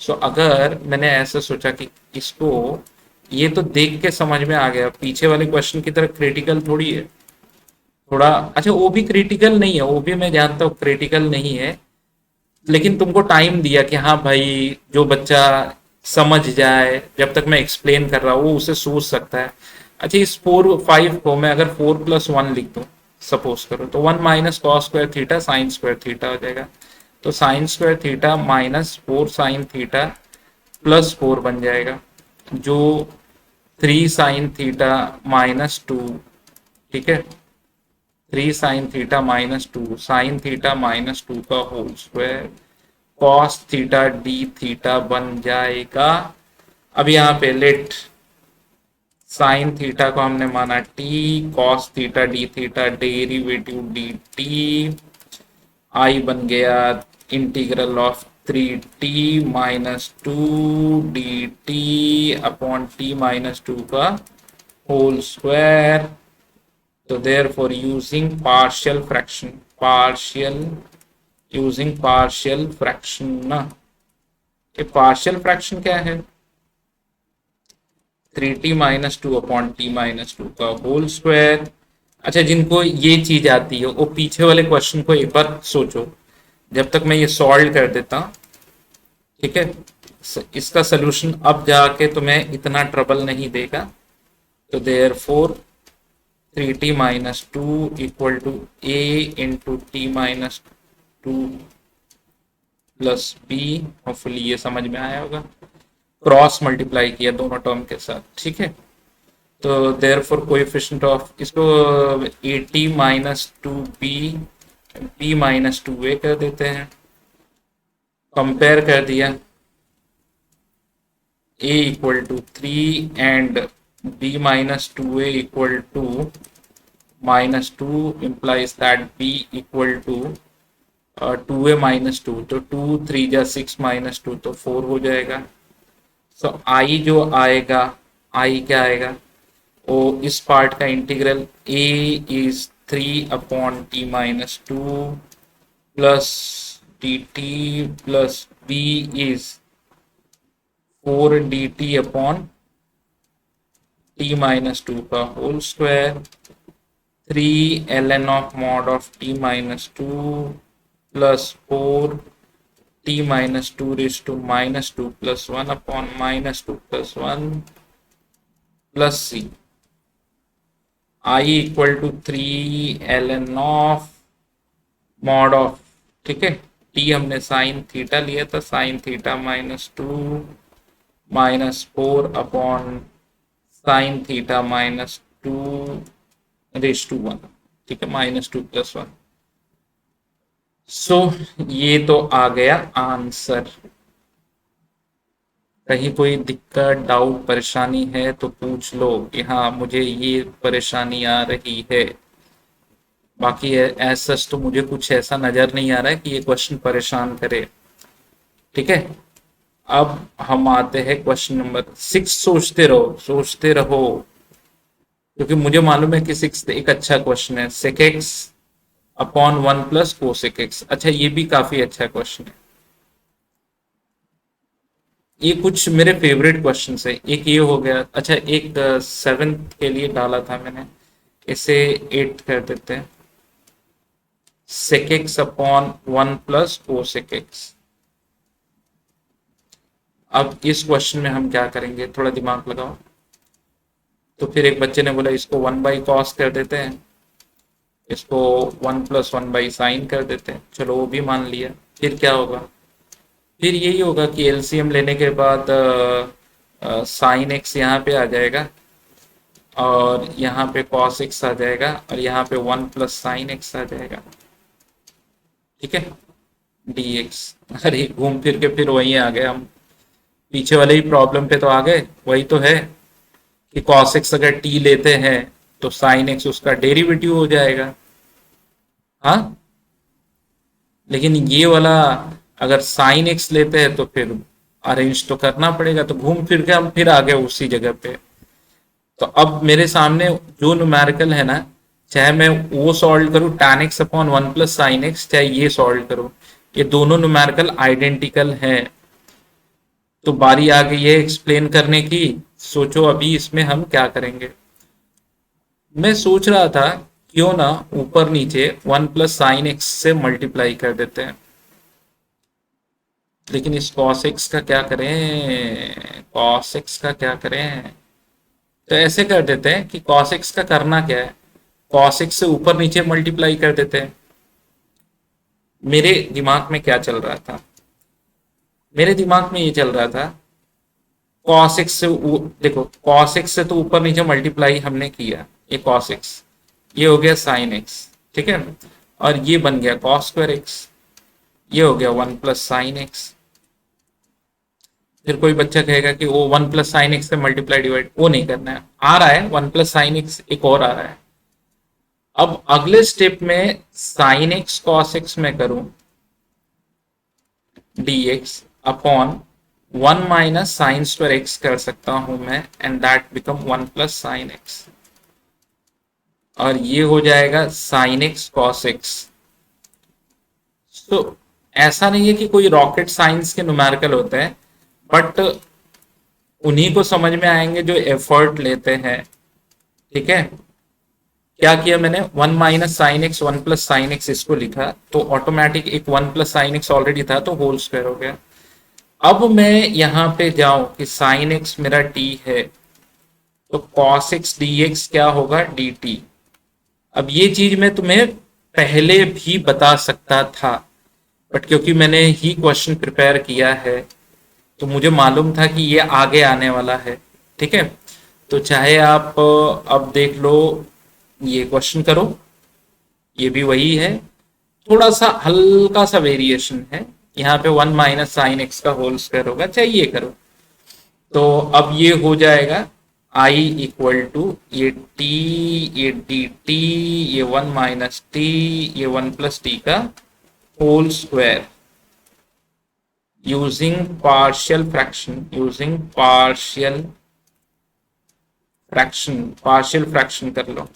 सो अगर मैंने ऐसा सोचा कि इसको, ये तो देख के समझ में आ गया, पीछे वाले क्वेश्चन की तरह क्रिटिकल थोड़ी है। थोड़ा अच्छा वो भी क्रिटिकल नहीं है, वो भी मैं जानता हूँ क्रिटिकल नहीं है, लेकिन तुमको टाइम दिया कि हाँ भाई जो बच्चा समझ जाए, जब तक मैं एक्सप्लेन कर रहा हूँ वो उसे सोच सकता है। अच्छा इस 4 5 को मैं अगर 4+1 लिख दूँ, सपोज करो, तो 1 minus cos square theta sine square theta हो जाएगा। तो sine square theta minus 4 sine theta plus 4 बन जाएगा, जो 3 साइन थीटा माइनस 2, ठीक है, 3 sine theta minus 2 sine theta minus 2 का whole square cos theta D theta बन जाएगा। अब यहाँ पे लेट साइन थीटा को हमने माना T, cos theta D theta derivative D T, I बन गया integral of 3t minus 2 dt upon t minus 2 का होल स्क्वायर। तो therefore using partial fraction, partial using partial fraction ना, ये पार्शियल फ्रैक्शन क्या है, 3t minus 2 upon T minus 2 का whole square. अच्छा जिनको ये चीज आती है वो पीछे वाले क्वेश्चन को एक बार सोचो, जब तक मैं ये सॉल्व कर देता हूं, ठीक है, इसका सोल्यूशन अब जाके तुम्हें इतना ट्रबल नहीं देगा। तो therefore 3t minus 2 equal to a into T minus 2 plus B, hopefully ये समझ में आया होगा, क्रॉस मल्टीप्लाई किया दोनों टर्म के साथ, ठीक है। तो देयर फोर कोएफिशिएंट ऑफ इसको A T minus 2b b minus 2a कर देते हैं, कंपेयर कर दिया, a equal to 3 and b minus 2a equal to minus 2 implies that b equal to 2a minus 2, तो 2 3 जा 6 माइनस 2 तो 4 हो जाएगा। सो आई जो आएगा, आई क्या आएगा, वो इस पार्ट का integral a is 3 upon T minus 2 plus dt plus b is 4 dt upon T minus 2 का whole square, 3 ln of mod of T minus 2 plus 4 T minus 2 raise to minus 2 plus 1 upon minus 2 plus 1 plus C, I equal to 3 ln of mod of, ठीक है, T हमने sine theta लिया था, sine theta minus 2 minus 4 upon sine theta minus 2 raise to 1, ठीक है, minus 2 plus 1। सो ये तो आ गया आंसर। कहीं कोई दिक्कत डाउट परेशानी है तो पूछ लो कि हाँ मुझे ये परेशानी आ रही है। बाकी एज सच तो मुझे कुछ ऐसा नजर नहीं आ रहा है कि ये क्वेश्चन परेशान करे, ठीक है। अब हम आते हैं क्वेश्चन नंबर 6। सोचते रहो सोचते रहो, क्योंकि मुझे मालूम है कि 6 एक अच्छा क्वेश्चन है, sec x upon 1 plus cosec x. अच्छा ये भी काफी अच्छा क्वेश्चन है, ये कुछ मेरे फेवरेट क्वेश्चन है। एक ये हो गया, अच्छा एक 7th के लिए डाला था मैंने, इसे 8 कर देते हैं, sec x upon 1 plus cosec x. अब इस क्वेश्चन में हम क्या करेंगे, थोड़ा दिमाग लगाओ। तो फिर एक बच्चे ने बोला इसको 1/cos कर देते हैं, इसको 1+1/sin कर देते हैं, चलो वो भी मान लिया। फिर क्या होगा, फिर यही होगा कि एलसीएम लेने के बाद साइन एक्स यहाँ पे आ जाएगा और यहाँ पे cos x आ जाएगा और यहाँ पे 1+sin x आ जाएगा। ठीक है, dx। अरे घूम फिर के फिर वहीं आ गए हम, पीछे वाले ही प्रॉब्लम पे तो आ गए। वही तो है कि cos x अगर t लेते हैं तो sin x उसका डेरिवेटिव हो जाएगा। हाँ, लेकिन ये वाला अगर sin x लेते हैं तो फिर अरेंज तो करना पड़ेगा, तो घूम फिर के हम फिर आ गए उसी जगह पे। तो अब मेरे सामने जो न्यूमेरिकल है ना, चाहे मैं वो सॉल्व करूँ tan x upon 1+sin x, चाहे ये सॉल्व करूँ, ये दोनों न्यूमेरिकल आइडेंटिकल हैं। तो बारी आ गई है एक्सप्लेन करने की। सोचो अभी इसमें हम क्या करेंगे। मैं सोच रहा था क्यों ना ऊपर नीचे 1+sin x से मल्टीप्लाई कर देते हैं, लेकिन इस cos x का क्या करें, cos x का क्या करें। तो ऐसे कर देते हैं कि cos x का करना क्या है, cos x से ऊपर नीचे मल्टीप्लाई कर देते हैं। मेरे दिमाग में क्या चल रहा था, मेरे दिमाग में ये चल रहा था cos x से देखो cos x से तो ऊपर नीचे मल्टीप्लाई हमने किया, ये cos x, ये हो गया sin x, ठीक है, और ये बन गया cos²x, ये हो गया 1+sin x। फिर कोई बच्चा कहेगा कि वो 1+sin x से मल्टीप्लाई डिवाइड वो नहीं करना है, आ रहा है 1+sin x एक और आ रहा है। अब अगले स्टेप में sin x cos x में करूं dx अपॉन 1 - sin² x कर सकता हूं मैं, and that become 1+sin x, और ये हो जाएगा sin x cos x। तो ऐसा नहीं है कि कोई रॉकेट साइंस के न्यूमेरिकल होते हैं, बट उन्हीं को समझ में आएंगे जो एफर्ट लेते हैं। ठीक है, क्या किया मैंने, 1 - sin x 1+sin x इसको लिखा, तो ऑटोमेटिक एक 1+sin x ऑलरेडी था तो होल स्क्वायर हो गया। अब मैं यहां पे जाऊं कि sin x मेरा t है, तो cos x dx क्या होगा dt। अब ये चीज मैं तुम्हें पहले भी बता सकता था, बट क्योंकि मैंने ही क्वेश्चन प्रिपेयर किया है तो मुझे मालूम था कि ये आगे आने वाला है। ठीक है, तो चाहे आप अब देख लो, ये क्वेश्चन करो, ये भी वही है, थोड़ा सा हल्का सा वेरिएशन है, यहाँ पे 1 - sin x का होल स्क्वायर होगा, चाहे ये करो। तो अब ये हो जाएगा I इक्वल टू ये t, ये dt, ये 1 - t, ये 1+t का होल स्क्वायर using partial fraction, using partial fraction कर लो।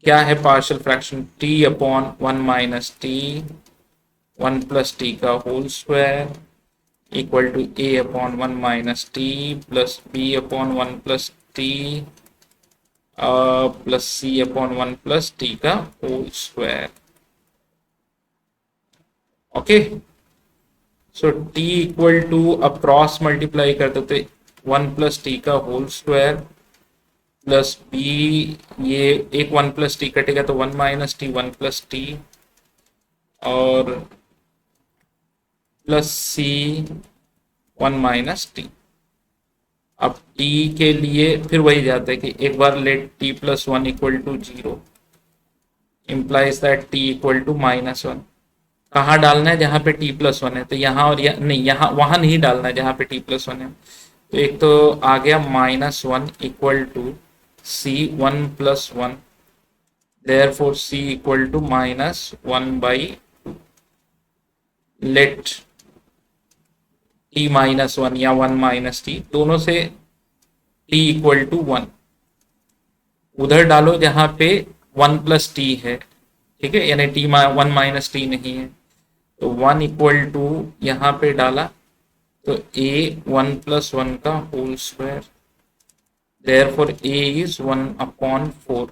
क्या है partial fraction, t upon 1 - t, 1+t का whole square equal to a upon 1 - t plus b upon 1+t plus c upon 1+t का whole square. Okay, so t equal to, अब cross multiply कर देते, 1+t का whole square plus b, ये एक 1+t कटेगा तो 1 - t 1+t, और प्लस c 1 - t। अब t के लिए फिर वही जाता है कि एक बार let t+1 equal to 0 implies that t equal to -1। कहाँ डालना है, जहाँ पे t+1 है, तो यहाँ और नहीं, यहाँ वहां नहीं डालना है जहाँ पे t+1 है। तो एक तो आ गया -1 equal to c 1+1, therefore c equal to -1/2। Let t-1 या 1 - t, दोनों से t इक्वल टू 1 उधर डालो जहां पे 1+t है। ठीक है, यानी t 1 - t नहीं है, तो 1 इक्वल टू यहाँ पे डाला तो a 1+1 का whole square, therefore a is 1/4।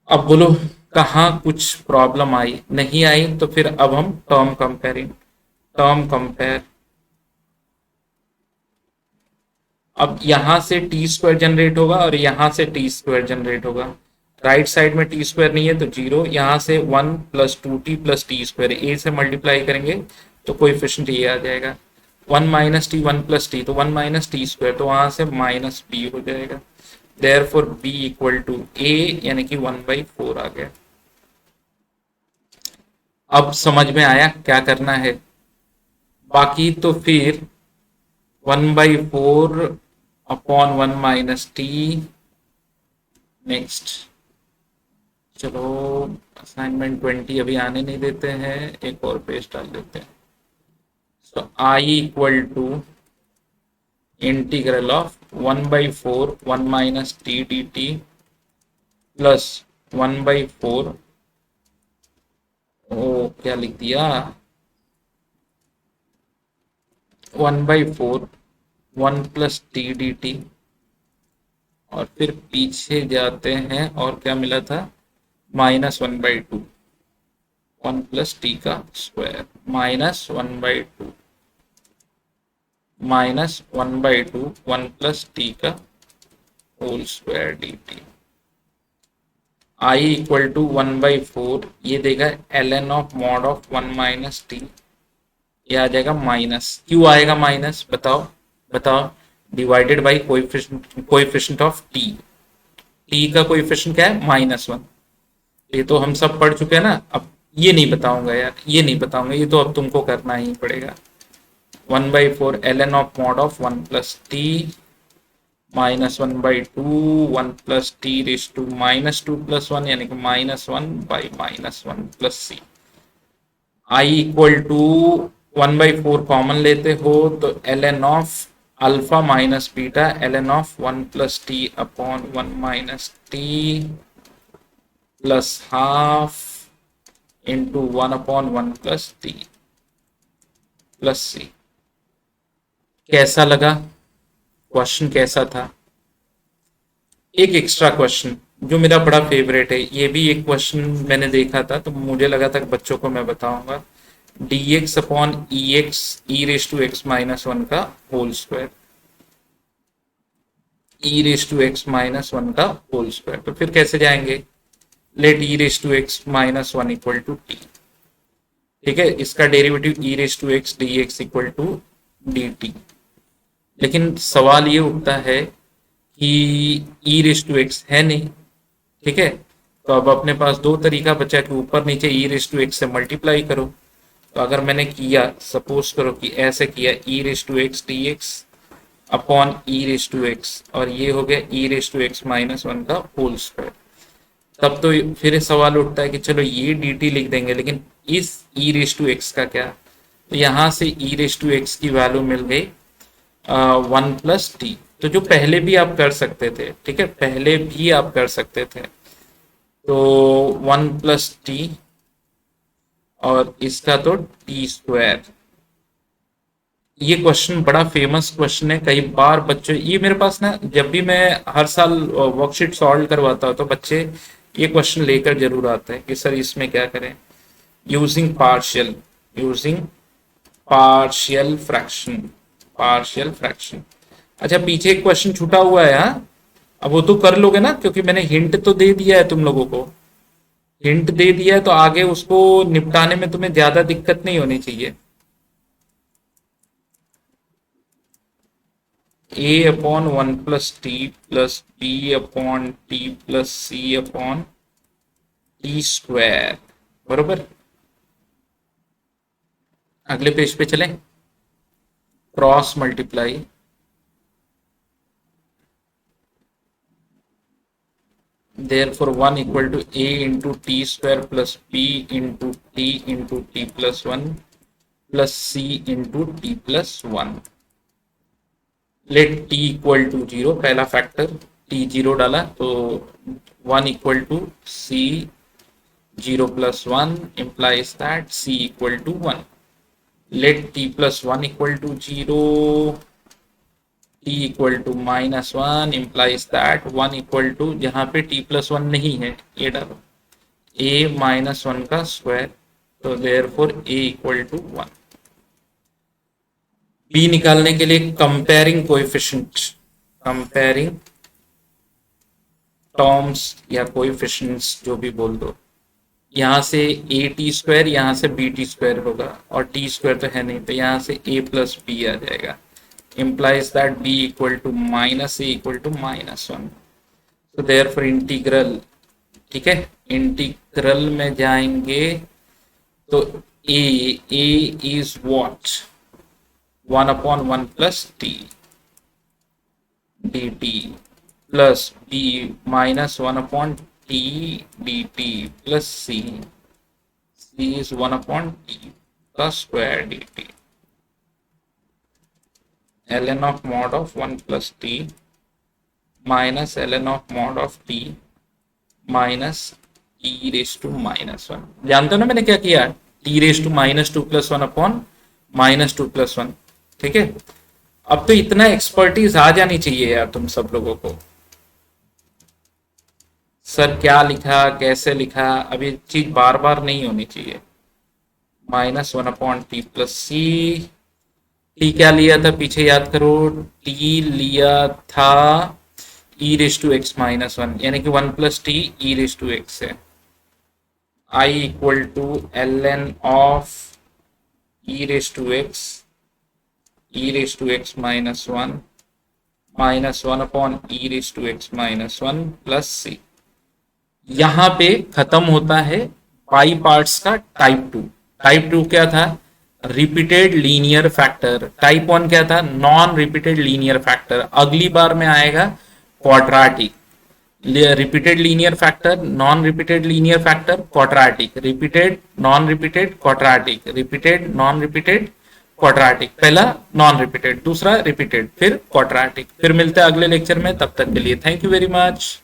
अब बोलो कहाँ कुछ प्रॉब्लम आई, नहीं आई, तो फिर अब हम टर्म कंपेयरिंग, टर्म कंपेयर। अब यहां से टी स्क्वायर जनरेट होगा और यहां से टी स्क्वायर जनरेट होगा। राइट साइड में टी स्क्वायर नहीं है तो जीरो, यहां से 1 + 2t + t² ए से मल्टीप्लाई करेंगे तो कोएफिशिएंट ये आ जाएगा। 1 - t 1 + t तो 1 - t², तो वहां से -b हो जाएगा। देयरफॉर b = a, यानी कि 1/4 आ गया। अब समझ में आया क्या करना है। बाकी तो फिर 1/4/1 - t। नेक्स्ट, चलो असाइनमेंट 20 अभी आने नहीं देते हैं, एक और पेज डाल देते हैं। सो I = integral of 1/4 1 - t dt plus 1/4, ओ क्या लिख दिया, 1/4 1 + t dt, और फिर पीछे जाते हैं और क्या मिला था, -1/2 1 + t² -1/2 -1/2 1 + t² dt। I = 1/4, ये देगा ln of mod of 1 - t, ये आ जाएगा माइनस। क्यों आएगा माइनस, बताओ बताओ। Divided by coefficient of T. T का कोएफिशिएंट क्या है, -1। ये तो हम सब पढ़ चुके हैं ना। अब ये नहीं बताऊंगा यार, ये नहीं बताऊंगा, ये तो अब तुमको करना ही पड़ेगा। 1/4 ln of mod of 1 + t -1/2 1 + t⁻² + 1, यानी कि -1/-1 + c। I = 1/4 कॉमन लेते हो तो ln of alpha minus beta ln of 1 + t/1 - t plus half into 1/1 + t plus c। कैसा लगा क्वेश्चन, कैसा था। एक एक्स्ट्रा क्वेश्चन जो मेरा बड़ा फेवरेट है, ये भी एक क्वेश्चन मैंने देखा था तो मुझे लगा था कि बच्चों को मैं बताऊंगा। dx/ex e⁻x−1 का होल स्क्वायर, e⁻x−1 का होल स्क्वायर। तो फिर कैसे जाएंगे, लेट e⁻x−1 = t। ठीक है, इसका डेरिवेटिव e⁻x dx = dt। लेकिन सवाल ये उठता है कि e⁻x है नहीं। ठीक है, तो अब अपने पास दो तरीका बचा कि ऊपर नीचे e⁻x से मल्टीप्लाई करो। तो अगर मैंने किया, सपोज करो कि ऐसे किया, e⁻x dx अपॉन e⁻x, और ये हो गया e⁻x−1 का होल स्क्वायर। तब तो फिर सवाल उठता है कि चलो ये dt लिख देंगे, लेकिन इस e⁻x का क्या। तो यहाँ से e⁻x की वैल्यू मिल गई 1 + t, तो जो पहले भी आप कर सकते थे। ठीक है, पहले भी आप कर सकते थे। तो 1 + t और इसका तो t²। ये क्वेश्चन बड़ा फेमस क्वेश्चन है, कई बार बच्चे, ये मेरे पास ना, जब भी मैं हर साल वर्कशीट सॉल्व करवाता हूँ तो बच्चे ये क्वेश्चन लेकर जरूर आते हैं कि सर इसमें क्या करें। Using partial fraction, partial fraction. अच्छा, पीछे एक क्वेश्चन छूटा हुआ है। हाँ, अब वो तो कर लोगे ना, क्योंकि मैंने हिंट तो दे दिया है तुम लोगों को, हिंट दे दिया है तो आगे उसको निपटाने में तुम्हें ज्यादा दिक्कत नहीं होनी चाहिए। a/1 + t + b/t + c/t², बरोबर। अगले पेज पे चलें, cross multiply. Therefore 1 = a × t² + b × t × t + 1 + c × t + 1। Let t = 0, पहला फैक्टर t 0 डाला तो 1 = c 0 + 1 implies that c = 1। let t + 1 = 0, t = -1 implies that 1 = जहां पे t + 1 नहीं है ये डालो a - 1 का स्क्वायर, तो therefore a = 1। बी निकालने के लिए कंपेयरिंग कोएफिशिएंट, कंपेयरिंग टर्म्स या कोएफिशिएंट्स जो भी बोल दो, यहाँ से ए टी स्क्वायर, यहाँ से बी टी स्क्वायर होगा, और टी स्क्वायर तो है नहीं, तो यहाँ से ए प्लस बी आ जाएगा, implies that b equal to minus a equal to -1. so therefore integral, ठीक है, इंटीग्रल में जाएंगे तो a is what 1/1 plus t dt plus b -1/t dt plus c is 1/t plus square dt ln of mod of 1 plus t minus ln of mod of t minus e raised to -1. जानते हो ना मैंने क्या किया, t raised to -2 plus 1 upon -2 plus 1, ठीक है। अब तो इतना एक्सपर्टीज आ जानी चाहिए यार तुम सब लोगों को। सर क्या लिखा, कैसे लिखा, अब ये चीज बार बार नहीं होनी चाहिए। -1 अपॉन टी प्लस सी, टी क्या लिया था पीछे याद करो, टी लिया था e रेस टू एक्स -1, यानी कि 1 plus T e raise to X है। I equal to ln of e raise to X -1 -1 upon e raise to X -1 plus C. यहां पे खत्म होता है पाई पार्ट्स का टाइप 2। टाइप 2 क्या था, रिपीटेड लीनियर फैक्टर। टाइप 1 क्या था, नॉन रिपीटेड लीनियर फैक्टर। अगली बार में आएगा quadratic, repeated linear factor, non repeated linear factor, quadratic, repeated non repeated quadratic, repeated non repeated quadratic. पहला नॉन रिपीटेड, दूसरा रिपीटेड, फिर क्वाड्रेटिक। फिर मिलते हैं अगले लेक्चर में, तब तक के लिए थैंक यू वेरी मच।